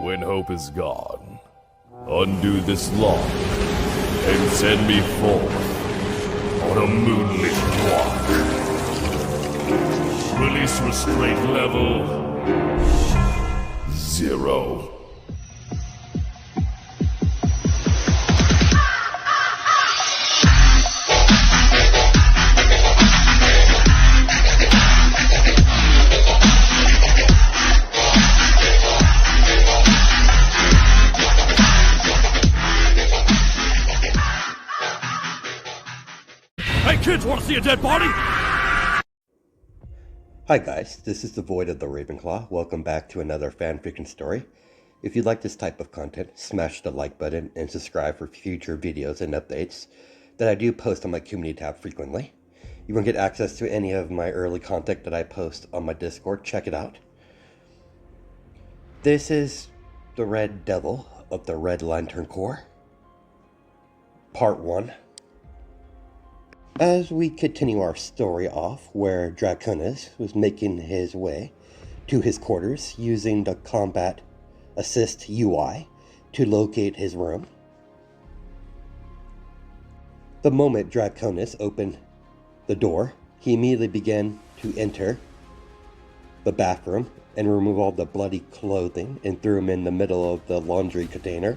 When hope is gone, undo this lock and send me forth on a moonlit walk. Release restraint level 0. Hey kids, wanna see a dead body? Hi guys, this is the Void of the Ravenclaw. Welcome back to another fanfiction story. If you like this type of content, smash the like button and subscribe for future videos and updates that I do post on my community tab frequently. You won't get access to any of my early content that I post on my Discord. Check it out. This is the Red Devil of the Red Lantern Corps, Part 1. As we continue our story off where Draconis was making his way to his quarters using the Combat Assist UI to locate his room. The moment Draconis opened the door, he immediately began to enter the bathroom and remove all the bloody clothing and threw him in the middle of the laundry container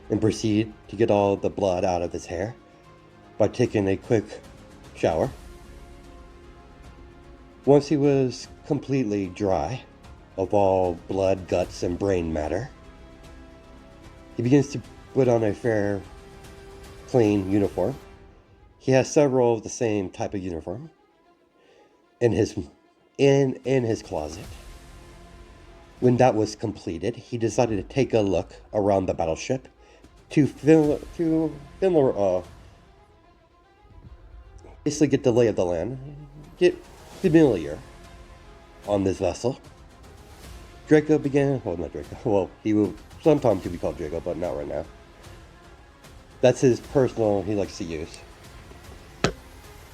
and proceeded to get all the blood out of his hair by taking a quick shower. Once he was completely dry of all blood, guts, and brain matter, he begins to put on a fair, clean uniform. He has several of the same type of uniform in his closet. When that was completed, he decided to take a look around the battleship to basically get the lay of the land, get familiar on this vessel. Draco began, he will sometimes be called Draco, but not right now. That's his personal, he likes to use.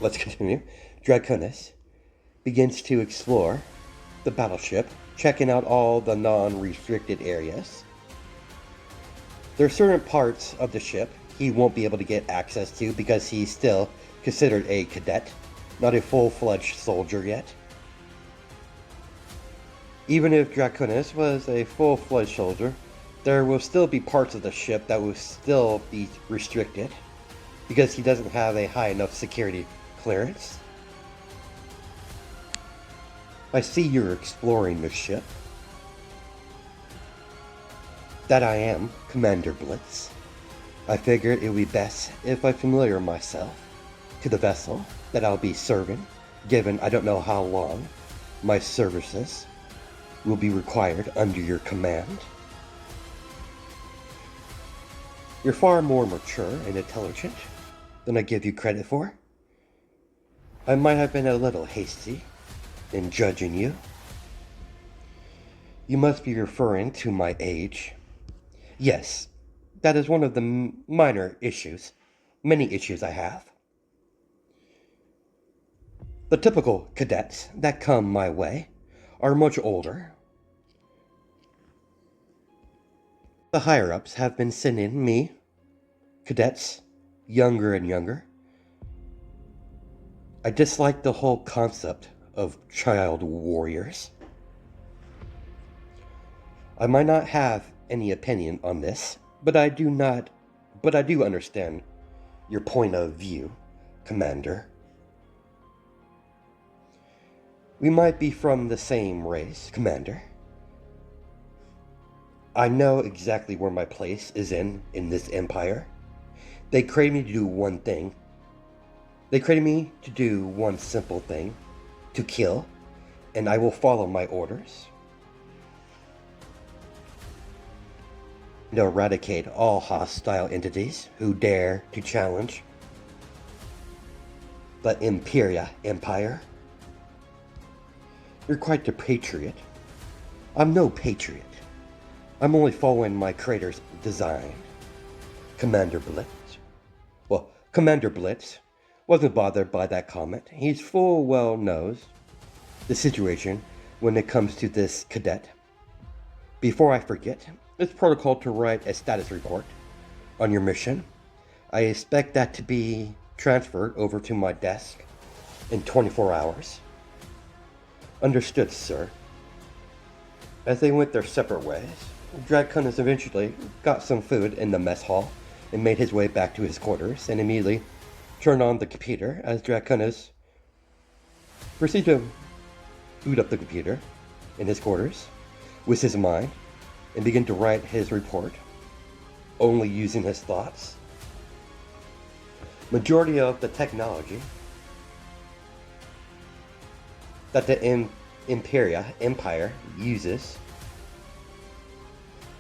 Let's continue. Draconis begins to explore the battleship, checking out all the non-restricted areas. There are certain parts of the ship he won't be able to get access to because he's still considered a cadet, not a full-fledged soldier yet. Even if Draconis was a full-fledged soldier, there will still be parts of the ship that will still be restricted because he doesn't have a high enough security clearance. I see you're exploring the ship. That I am, Commander Blitz. I figured it would be best if I familiar myself to the vessel that I'll be serving, given I don't know how long my services will be required under your command. You're far more mature and intelligent than I give you credit for. I might have been a little hasty in judging you. You must be referring to my age. Yes, that is one of the minor issues, many issues I have. The typical cadets that come my way are much older. The higher-ups have been sending me cadets younger and younger. I dislike the whole concept of child warriors. I might not have any opinion on this, but I do understand your point of view, Commander. We might be from the same race, Commander. I know exactly where my place is in this empire. They created me to do one thing. They created me to do one simple thing, to kill, and I will follow my orders. And eradicate all hostile entities who dare to challenge the Empire. You're quite the patriot. I'm no patriot. I'm only following my creator's design. Commander Blitz. Well, Commander Blitz wasn't bothered by that comment. He's full well knows the situation when it comes to this cadet. Before I forget, It's protocol to write a status report on your mission. I expect that to be transferred over to my desk in 24 hours. Understood, sir. As they went their separate ways, Draconis eventually got some food in the mess hall and made his way back to his quarters and immediately turned on the computer as Draconis proceeded to boot up the computer in his quarters with his mind and begin to write his report, only using his thoughts. Majority of the technology that the Empire uses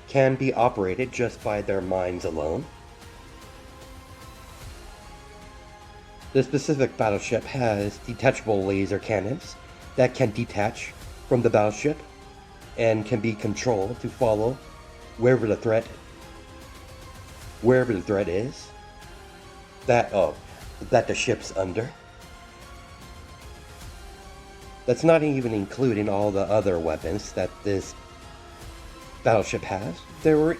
can be operated just by their minds alone. The specific battleship has detachable laser cannons that can detach from the battleship and can be controlled to follow wherever the threat is that the ship's under. That's not even including all the other weapons that this battleship has. The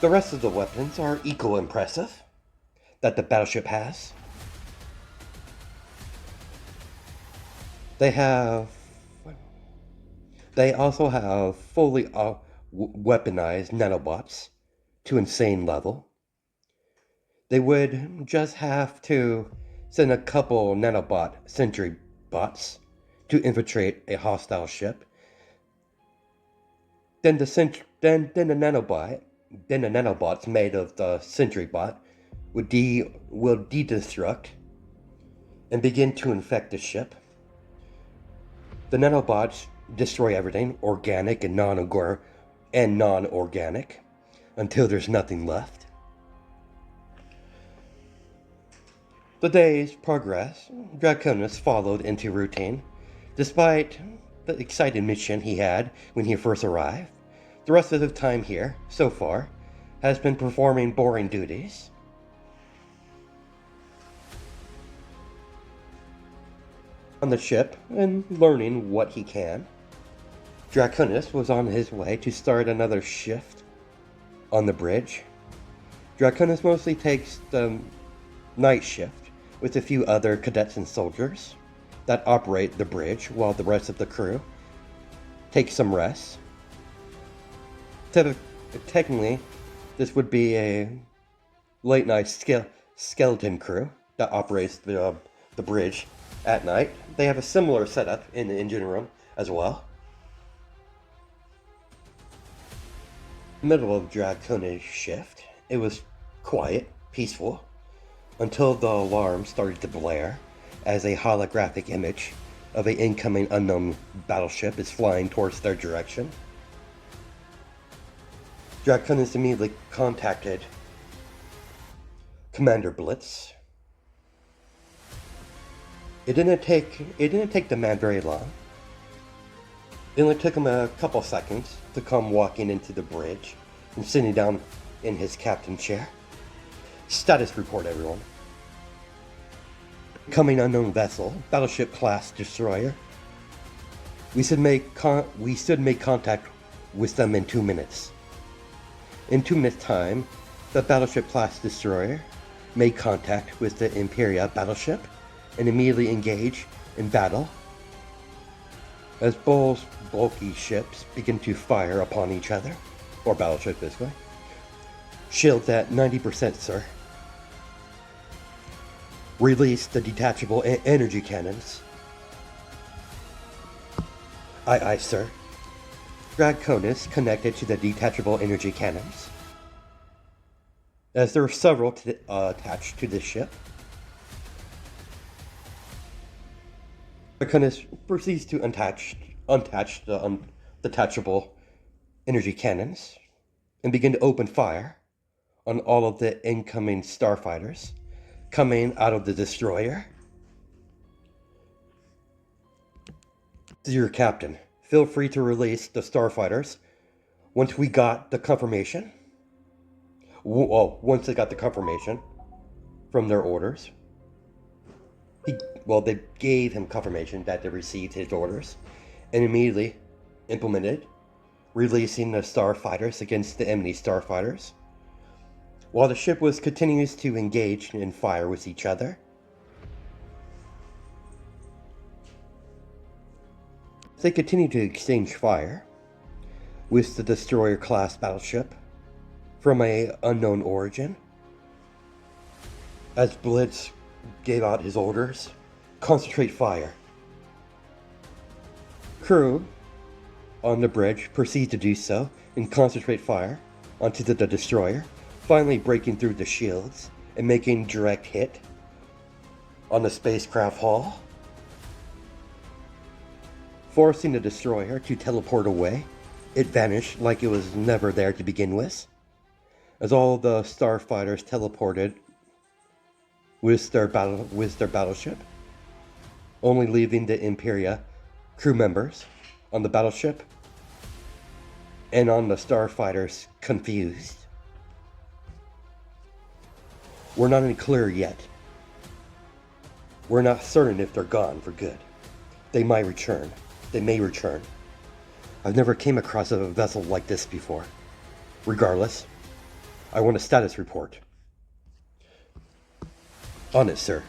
rest of the weapons are equally impressive that the battleship has. They also have fully weaponized nanobots to insane level. They would just have to send a couple nanobot sentry bots to infiltrate a hostile ship. Then the nanobots made of the sentry bot will destruct and begin to infect the ship. The nanobots destroy everything, organic and non-organic, until there's nothing left. The days progress. Draconis followed into routine. Despite the exciting mission he had when he first arrived, the rest of the time here, so far, has been performing boring duties. On the ship and learning what he can. Draconis was on his way to start another shift on the bridge. Draconis mostly takes the night shift with a few other cadets and soldiers that operate the bridge while the rest of the crew take some rest. Technically, this would be a late night skeleton crew that operates the bridge at night. They have a similar setup in the engine room as well. Middle of Draconis' shift, it was quiet, peaceful, until the alarm started to blare as a holographic image of an incoming unknown battleship is flying towards their direction. Draconis immediately contacted Commander Blitz. It didn't take the man very long. It only took him a couple seconds to come walking into the bridge and sitting down in his captain chair. Status report, everyone. Coming unknown vessel, battleship class destroyer. We should make contact with them in 2 minutes. In 2 minutes' time, the battleship class destroyer made contact with the Imperial battleship and immediately engage in battle. As both bulky ships begin to fire upon each other, or battleship basically. Shields at 90%, sir. Release the detachable energy cannons. Aye, aye, sir. Draconis connected to the detachable energy cannons. As there are several attached to this ship, Draconis proceeds to untouch the detachable energy cannons and begin to open fire on all of the incoming starfighters coming out of the destroyer. This is your captain. Feel free to release the starfighters once we got the confirmation. Once they got the confirmation from their orders. They gave him confirmation that they received his orders and immediately implemented releasing the starfighters against the enemy starfighters, while the ship was continues to engage in fire with each other. They continue to exchange fire with the destroyer-class battleship from an unknown origin, as Blitz gave out his orders, concentrate fire. Crew on the bridge proceed to do so and concentrate fire onto the destroyer, finally breaking through the shields and making direct hit on the spacecraft hull, forcing the destroyer to teleport away. It vanished like it was never there to begin with, as all the starfighters teleported with their battleship, only leaving the Imperia crew members on the battleship and on the starfighters confused. We're not any clearer yet. We're not certain if they're gone for good. They might return. They may return. I've never came across a vessel like this before. Regardless, I want a status report. On it, sir.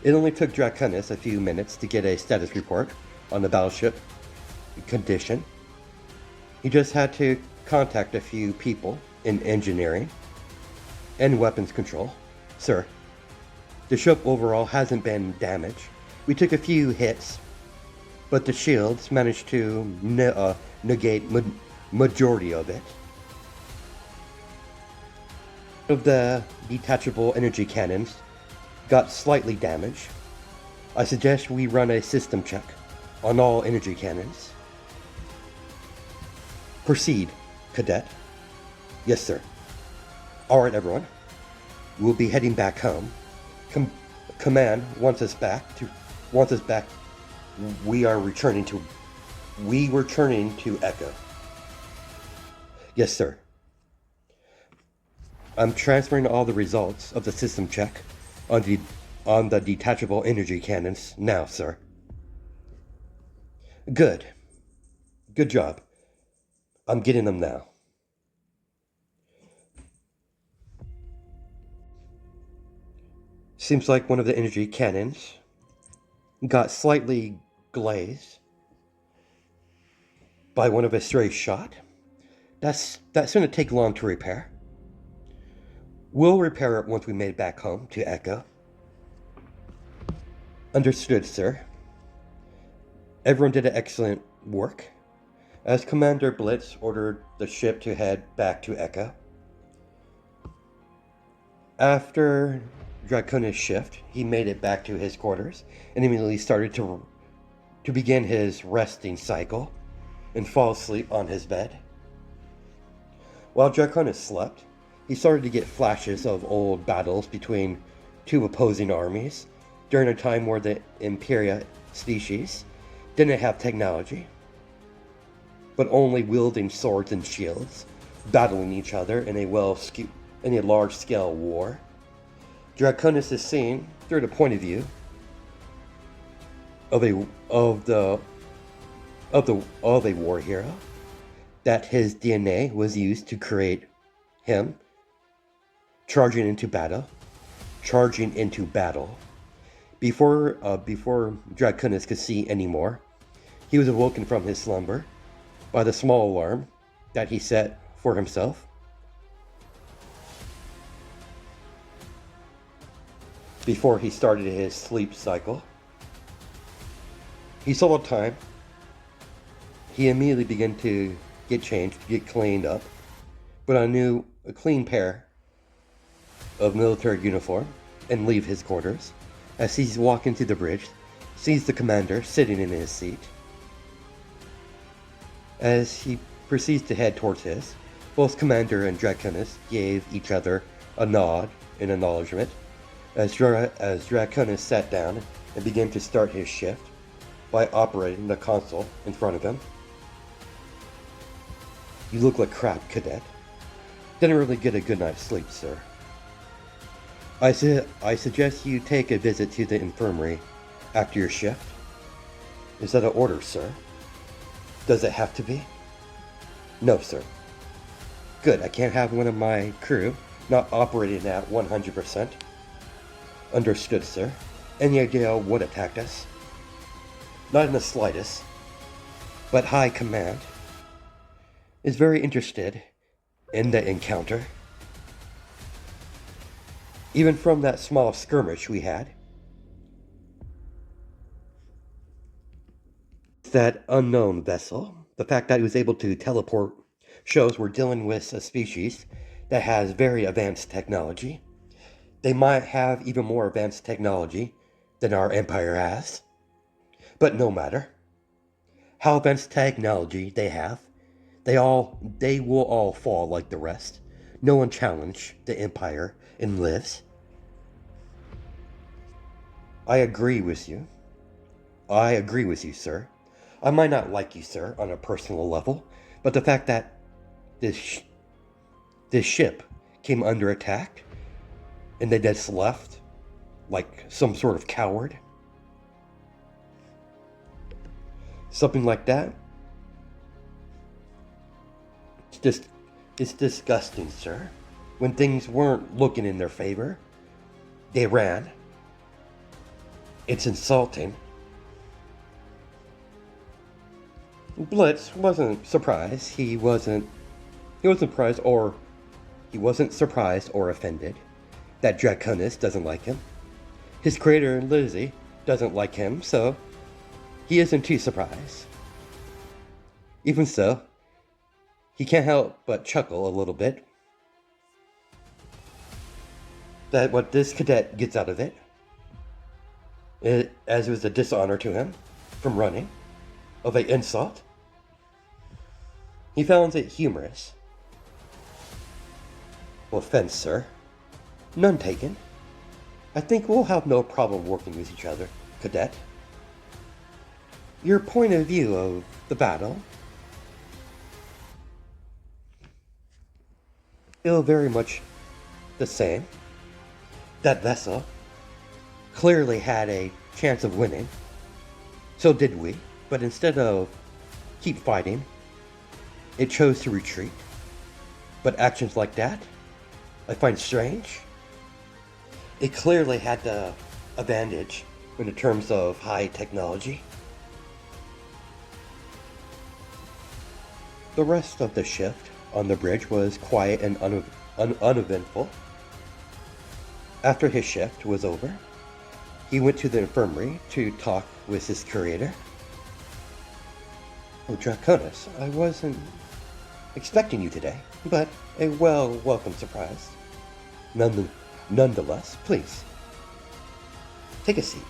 It only took Draconis a few minutes to get a status report on the battleship condition. He just had to contact a few people in engineering and weapons control. Sir, the ship overall hasn't been damaged. We took a few hits, but the shields managed to negate majority of it. Of the detachable energy cannons got slightly damaged. I suggest we run a system check on all energy cannons. Proceed, Cadet. Yes, sir. Alright, everyone. We'll be heading back home. Command wants us back. We returning to Echo. Yes, sir. I'm transferring all the results of the system check on the detachable energy cannons now, sir. Good. Good job. I'm getting them now. Seems like one of the energy cannons got slightly glazed by one of a stray shot. That's going to take long to repair. We'll repair it once we made it back home to Echo. Understood, sir. Everyone did excellent work, as Commander Blitz ordered the ship to head back to Echo. After Draconis' shift, he made it back to his quarters and immediately started to begin his resting cycle and fall asleep on his bed. While Draconis slept, he started to get flashes of old battles between two opposing armies during a time where the Imperia species didn't have technology, but only wielding swords and shields, battling each other in a large-scale war. Draconis is seen through the point of view of a war hero, that his DNA was used to create him charging into battle. Before Draconis could see anymore, he was awoken from his slumber by the small alarm that he set for himself. Before he started his sleep cycle, he saw the time. He immediately began to get changed, to get cleaned up, put on a clean pair of military uniform, and leave his quarters. As he's walking to the bridge, sees the commander sitting in his seat. As he proceeds to head towards his, both Commander and Draconis gave each other a nod in acknowledgement as Draconis sat down and began to start his shift by operating the console in front of him. You look like crap, Cadet. Didn't really get a good night's sleep, sir. I suggest you take a visit to the infirmary after your shift. Is that an order, sir? Does it have to be? No, sir. Good, I can't have one of my crew not operating at 100%. Understood, sir. Any idea what attacked us? Not in the slightest. But High Command is very interested in the encounter. Even from that small skirmish we had. That unknown vessel, the fact that it was able to teleport shows we're dealing with a species that has very advanced technology. They might have even more advanced technology than our empire has. But no matter how advanced technology they have, they will all fall like the rest. No one challenged the empire and lives. I agree with you. I agree with you, sir. I might not like you, sir, on a personal level, but the fact that this ship came under attack and they just left like some sort of coward, something like that, it's disgusting, sir. When things weren't looking in their favor, they ran. It's insulting. Blitz wasn't surprised. He wasn't surprised or offended that Draconis doesn't like him. His creator, Lizzie, doesn't like him, so he isn't too surprised. Even so, he can't help but chuckle a little bit that what this cadet gets out of it, as it was a dishonor to him from running, of an insult. He found it humorous. Well, offense, sir. None taken. I think we'll have no problem working with each other, cadet. Your point of view of the battle still very much the same. That vessel clearly had a chance of winning. So did we, but instead of keep fighting, it chose to retreat. But actions like that, I find strange. It clearly had the advantage in terms of high technology. The rest of the shift on the bridge was quiet and uneventful. After his shift was over, he went to the infirmary to talk with his curator. Oh, Draconis, I wasn't expecting you today, but a welcome surprise. Nonetheless, please, take a seat.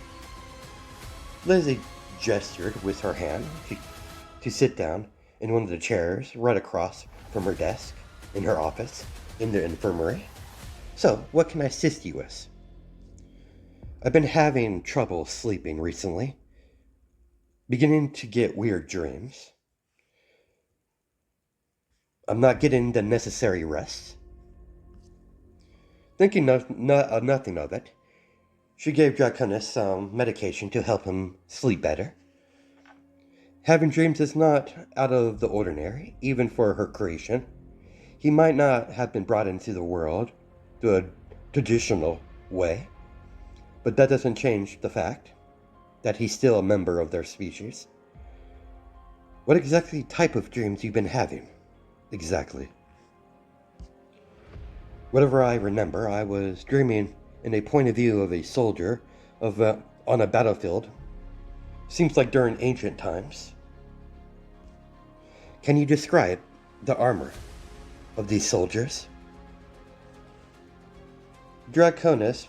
Lizzie gestured with her hand to sit down in one of the chairs right across from her desk in her office in the infirmary. So, what can I assist you with? I've been having trouble sleeping recently, beginning to get weird dreams. I'm not getting the necessary rest. Thinking nothing of it, she gave Draconis some medication to help him sleep better. Having dreams is not out of the ordinary, even for her creation. He might not have been brought into the world through a traditional way, but that doesn't change the fact that he's still a member of their species. What exactly type of dreams you've been having? Exactly. Whatever I remember, I was dreaming in a point of view of a soldier on a battlefield. Seems like during ancient times. Can you describe the armor of these soldiers? Draconis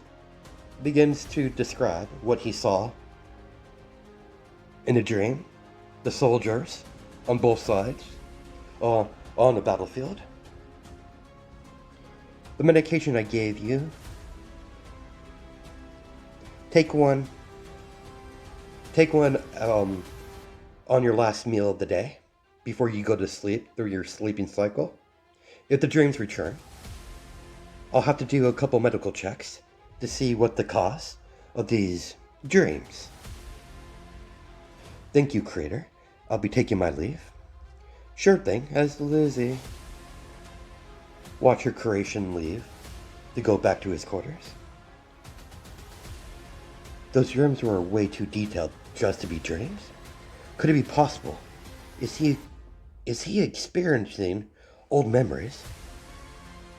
begins to describe what he saw in a dream. The soldiers on both sides, on the battlefield. The medication I gave you, take one on your last meal of the day before you go to sleep through your sleeping cycle. If the dreams return, I'll have to do a couple medical checks to see what the cause of these dreams. Thank you, Creator. I'll be taking my leave. Sure thing, as Lizzie watched her creation leave to go back to his quarters. Those dreams were way too detailed just to be dreams. Could it be possible? Is he experiencing old memories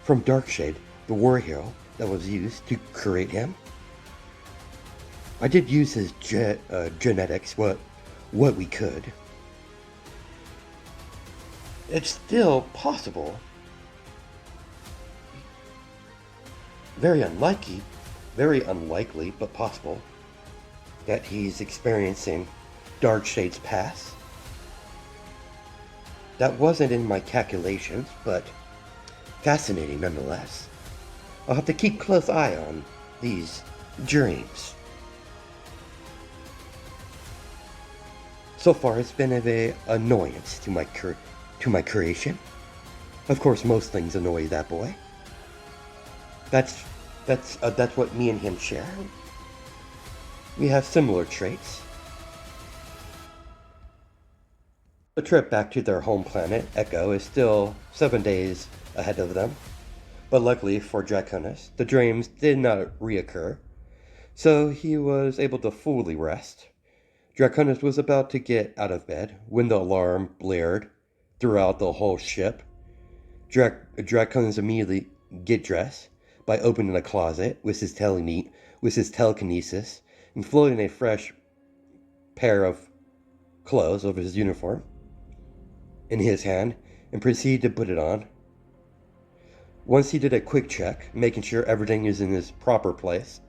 from Darkshade, the war hero that was used to create him? I did use his genetics, what we could. It's still possible. Very unlikely, but possible, that he's experiencing Darkshade's past. That wasn't in my calculations, but fascinating nonetheless. I'll have to keep close eye on these dreams. So far, it's been an annoyance to my creation. Of course, most things annoy that boy. That's what me and him share. We have similar traits. The trip back to their home planet, Echo, is still 7 days ahead of them. But luckily for Draconis, the dreams did not reoccur, so he was able to fully rest. Draconis was about to get out of bed when the alarm blared throughout the whole ship. Draconis immediately get dressed by opening a closet with his telekinesis and floating a fresh pair of clothes over his uniform in his hand and proceeded to put it on. Once he did a quick check, making sure everything is in his proper place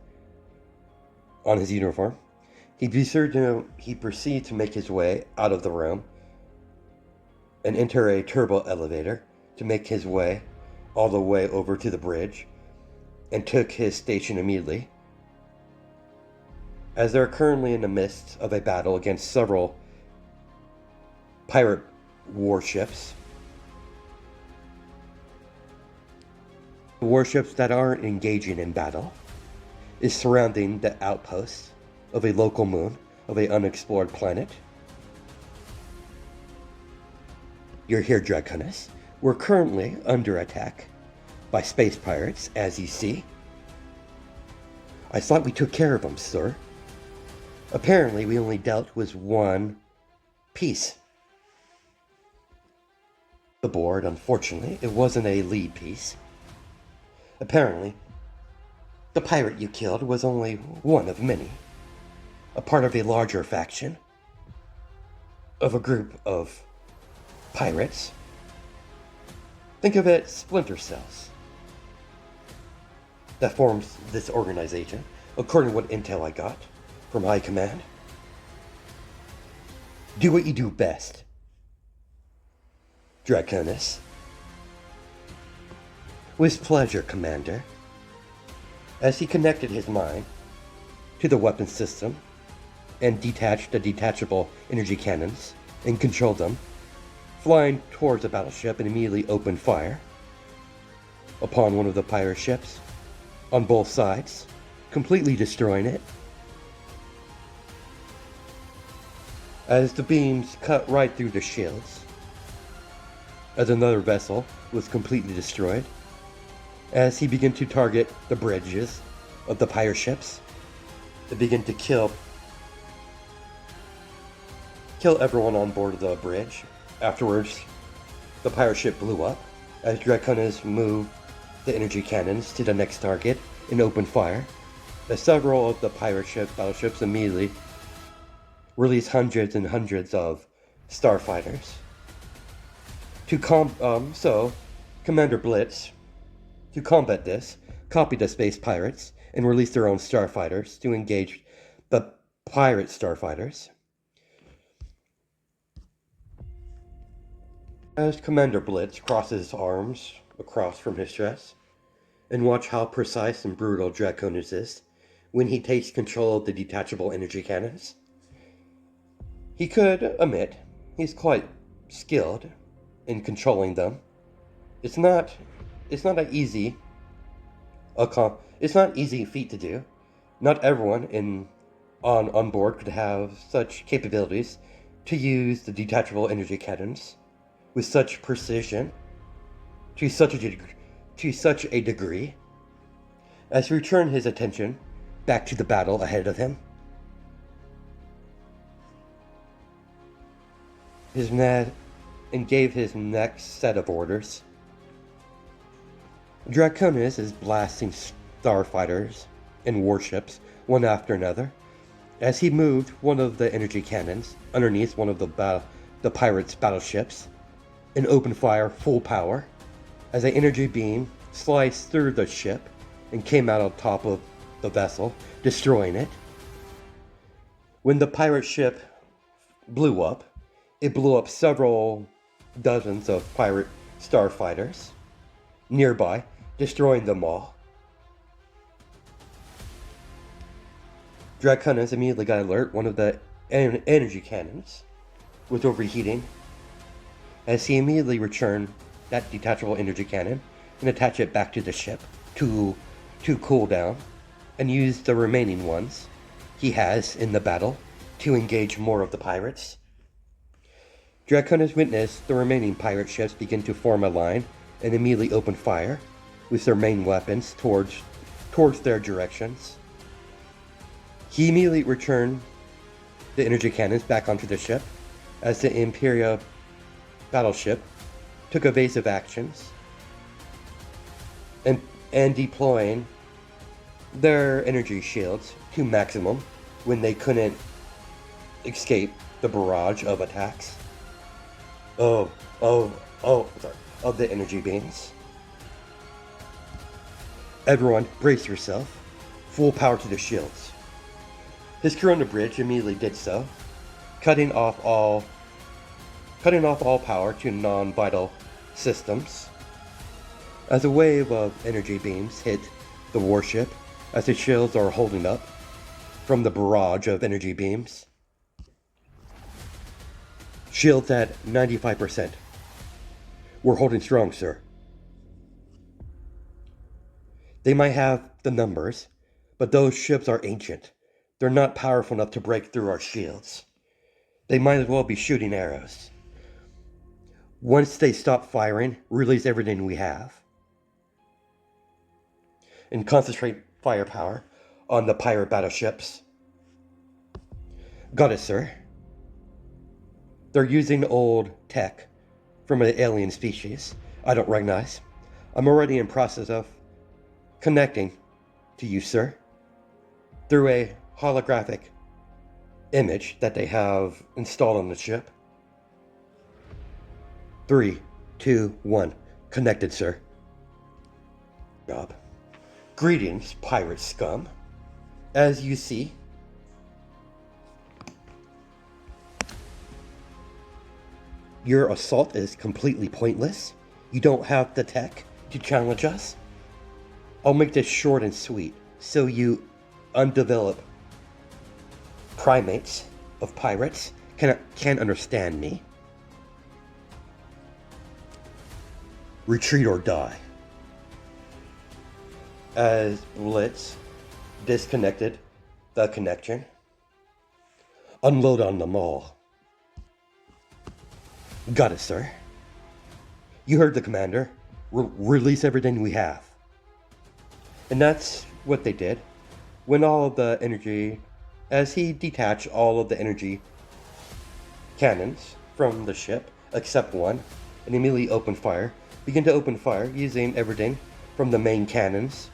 on his uniform, he proceeded to make his way out of the room and enter a turbo elevator to make his way all the way over to the bridge and took his station immediately. As they're currently in the midst of a battle against several pirate warships, the warships that aren't engaging in battle is surrounding the outposts of a local moon of an unexplored planet. You're here, Draconis. We're currently under attack by space pirates, as you see. I thought we took care of them, sir. Apparently, we only dealt with one piece. The board, unfortunately, it wasn't a lead piece. Apparently, the pirate you killed was only one of many. A part of a larger faction. Of a group of pirates. Think of it splinter cells that forms this organization, according to what intel I got from High Command. Do what you do best, Draconis. With pleasure, Commander. As he connected his mind to the weapon system and detached the detachable energy cannons and controlled them, flying towards the battleship and immediately opened fire upon one of the pirate ships on both sides, completely destroying it. As the beams cut right through the shields, as another vessel was completely destroyed, as he began to target the bridges of the pirate ships, they began to kill everyone on board of the bridge. Afterwards, the pirate ship blew up as Draconis moved the energy cannons to the next target and opened fire. As several of the battleships immediately released hundreds and hundreds of starfighters. So, Commander Blitz, to combat this, copied the space pirates and released their own starfighters to engage the pirate starfighters. As Commander Blitz crosses his arms across from his chest, and watch how precise and brutal Draconis is when he takes control of the detachable energy cannons. He could admit he's quite skilled in controlling them. It's not an easy feat to do. Not everyone on board could have such capabilities to use the detachable energy cannons with such precision, to such a degree, as he returned his attention back to the battle ahead of him. And gave his next set of orders. Draconis is blasting starfighters and warships one after another as he moved one of the energy cannons underneath one of the pirates' battleships and opened fire full power as an energy beam sliced through the ship and came out on top of the vessel, destroying it. When the pirate ship blew up, it blew up several dozens of pirate starfighters nearby, destroying them all. Draconis immediately got alert. One of the energy cannons was overheating, as he immediately returned that detachable energy cannon and attached it back to the ship to cool down, and used the remaining ones he has in the battle to engage more of the pirates. Draconis witnessed the remaining pirate ships begin to form a line and immediately open fire with their main weapons towards their directions. He immediately returned the energy cannons back onto the ship as the Imperial battleship took evasive actions and deploying their energy shields to maximum when they couldn't escape the barrage of attacks of the energy beams. Everyone, brace yourself. Full power to the shields. His crew on the bridge immediately did so, cutting off all power to non-vital systems. As a wave of energy beams hit the warship, as the shields are holding up from the barrage of energy beams. Shields at 95%. We're holding strong, sir. They might have the numbers, but those ships are ancient. They're not powerful enough to break through our shields. They might as well be shooting arrows. Once they stop firing, release everything we have. And concentrate firepower on the pirate battleships. Got it, sir. They're using old tech from an alien species I don't recognize. I'm already in process of connecting to you, sir, through a holographic image that they have installed on the ship. 3, 2, 1. Connected, sir. Job. Greetings, pirate scum. As you see, your assault is completely pointless. You don't have the tech to challenge us. I'll make this short and sweet, so you undeveloped primates of pirates can't understand me. Retreat or die. As Blitz disconnected the connection, unload on them all. Got it, sir. You heard the commander. Release everything we have. And that's what they did. When all of the energy, as he detached all of the energy cannons from the ship, except one, and immediately opened fire, began to open fire using everything from the main cannons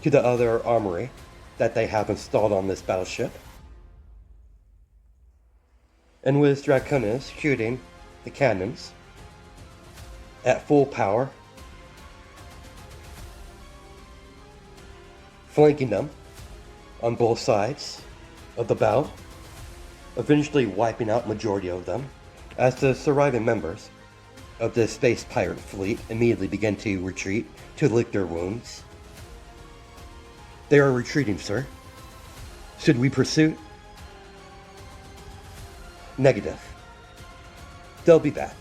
to the other armory that they have installed on this battleship. And with Draconis shooting the cannons at full power, flanking them on both sides of the battle, eventually wiping out majority of them, as the surviving members of the space pirate fleet immediately began to retreat to lick their wounds. They are retreating, sir. Should we pursue? Negative. They'll be back.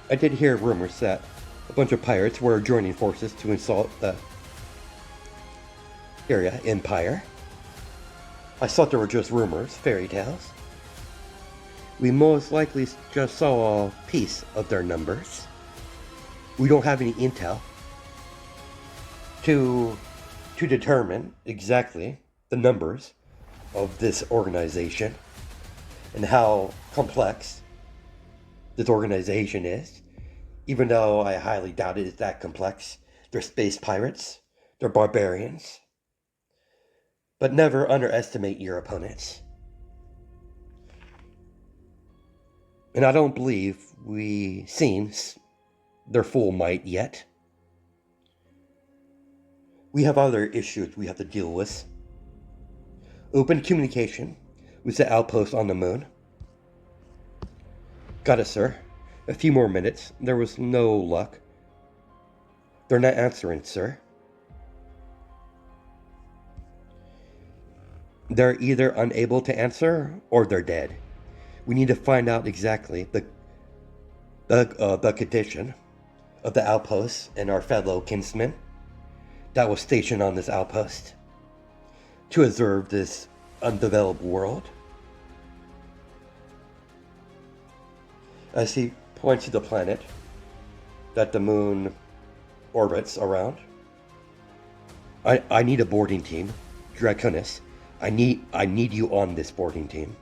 I did hear rumors that a bunch of pirates were joining forces to assault the area Empire. I thought they were just rumors, fairy tales. We most likely just saw a piece of their numbers. We don't have any intel to determine exactly the numbers of this organization and how complex this organization is. Even though I highly doubt it is that complex. They're space pirates. They're barbarians. But never underestimate your opponents. And I don't believe we've seen their full might yet. We have other issues we have to deal with. Open communication with the outpost on the moon. Got it, sir. A few more minutes. There was no luck. They're not answering, sir. They're either unable to answer or they're dead. We need to find out exactly the condition of the outpost and our fellow kinsmen that was stationed on this outpost to observe this undeveloped world. As he points to the planet that the moon orbits around. I need a boarding team. Draconis, I need you on this boarding team.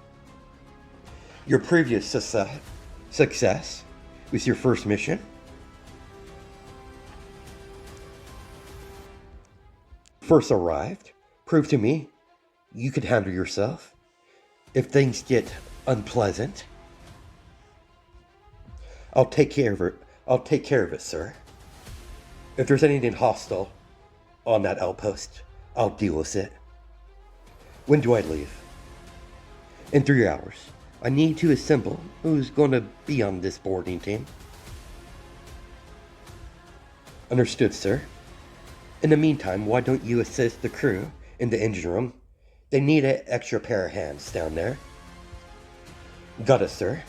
Your previous success with your first mission first arrived proved to me you could handle yourself. If things get unpleasant, I'll take care of it, sir. If there's anything hostile on that outpost, I'll deal with it. When do I leave? In 3 hours. I need to assemble who's going to be on this boarding team. Understood, sir. In the meantime, why don't you assist the crew in the engine room? They need an extra pair of hands down there. Got it, sir.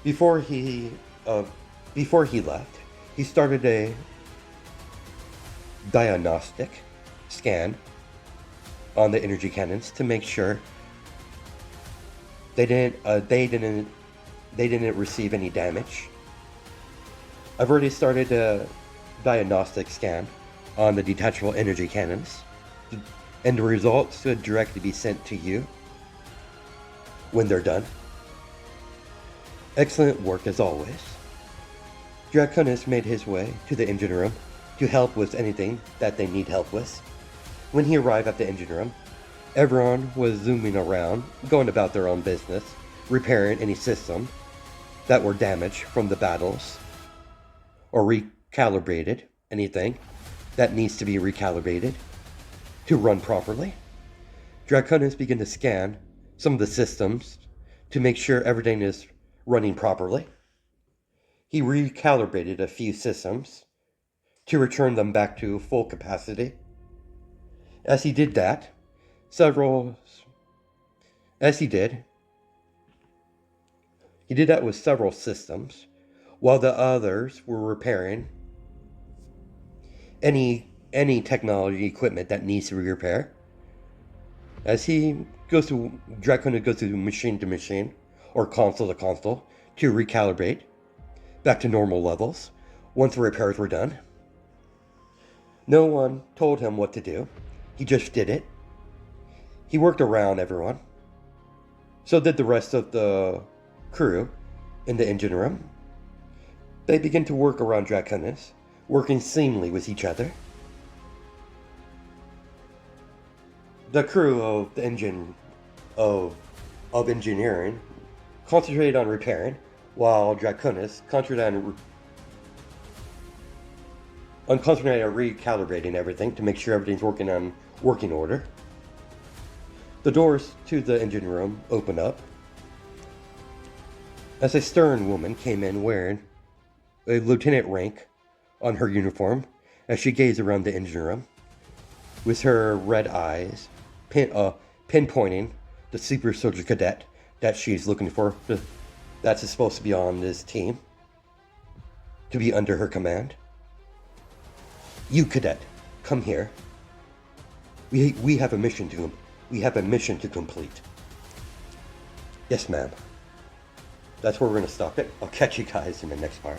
Before he left, he started a diagnostic scan on the energy cannons to make sure they didn't receive any damage. I've already started a diagnostic scan on the detachable energy cannons, and the results should directly be sent to you when they're done. Excellent work as always. Draconis made his way to the engine room to help with anything that they need help with. When he arrived at the engine room, everyone was zooming around, going about their own business, repairing any system that were damaged from the battles, or recalibrated anything that needs to be recalibrated to run properly. Draconis began to scan some of the systems to make sure everything is running properly. He recalibrated a few systems to return them back to full capacity. As he did that, he did that with several systems, while the others were repairing any technology equipment that needs to be repaired. As he goes to machine to machine, or console to console, to recalibrate back to normal levels once the repairs were done. No one told him what to do. He just did it. He worked around everyone. So did the rest of the crew in the engine room. They began to work around Draconis, working seamlessly with each other. The crew of the engine of engineering concentrated on repairing, while Draconis concentrated on recalibrating everything to make sure everything's working on working order. The doors to the engine room opened up as a stern woman came in wearing a lieutenant rank on her uniform as she gazed around the engine room with her red eyes pinpointing the super soldier cadet that she's looking for, that's supposed to be on this team to be under her command. You, cadet, come here. We have a mission We have a mission to complete. Yes, ma'am. That's where we're going to stop it. I'll catch you guys in the next part.